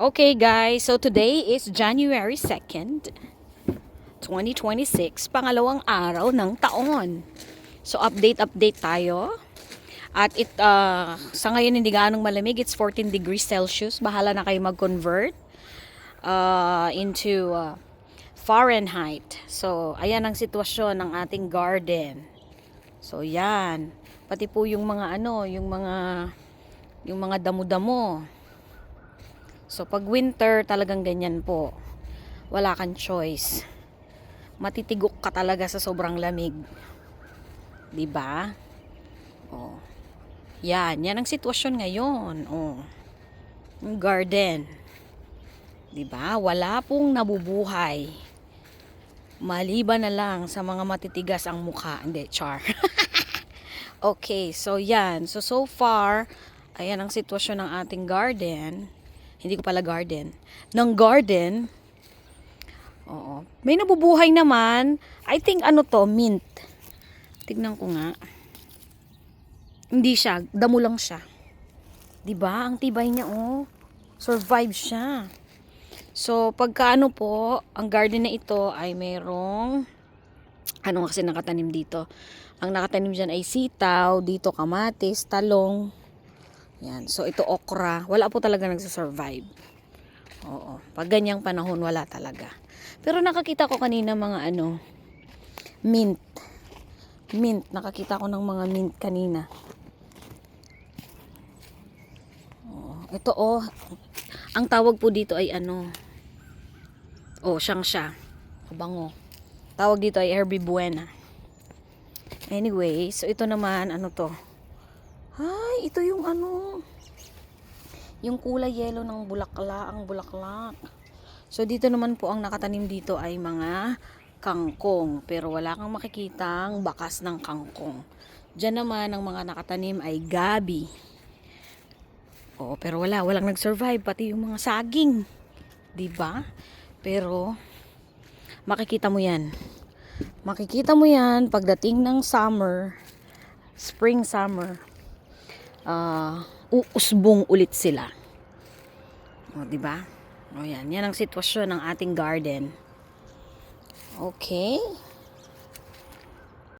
Okay guys, so today is January 2nd, 2026, pangalawang araw ng taon. So update tayo. At sa ngayon hindi gaanong malamig, it's 14 degrees Celsius. Bahala na kayo mag-convert into Fahrenheit. So ayan ang sitwasyon ng ating garden. So yan, pati po yung mga yung mga damo-damo. So pag winter talagang ganyan po. Wala kang choice. Matitigok ka talaga sa sobrang lamig. 'Di ba? Oh. Yan ang sitwasyon ngayon. Oh. Yung garden. 'Di ba? Wala pong nabubuhay. Maliban na lang sa mga matitigas ang mukha. Hindi, char. Okay, so yan. So far, ayan ang sitwasyon ng ating garden. Hindi ko pala garden. Ng garden. Oo. May nabubuhay naman. I think mint. Tignan ko nga. Hindi siya, damo lang siya. 'Di ba? Ang tibay niya Survive siya. So pagka po, ang garden na ito ay mayroong kasi nakatanim dito. Ang nakatanim diyan ay sitaw, dito kamatis, talong. Yan. So ito okra, wala po talaga nagsa-survive. Oo. Pag ganyang panahon wala talaga. Pero nakakita ko kanina mga mint. Mint, nakakita ko ng mga mint kanina. Ito ang tawag po dito ay siyang siya. Kabango. Tawag dito ay Herbie Buena. Anyway, so ito naman to? Ay, ito yung yung kulay yellow ng bulaklak. So dito naman po ang nakatanim dito ay mga kangkong, pero wala kang makikitang bakas ng kangkong. Diyan naman ang mga nakatanim ay gabi. Pero walang nag-survive, pati yung mga saging. 'Di ba? Pero makikita mo 'yan. Makikita mo 'yan pagdating ng spring summer. Uusbong ulit sila. 'Di ba? Yan ang sitwasyon ng ating garden. Okay?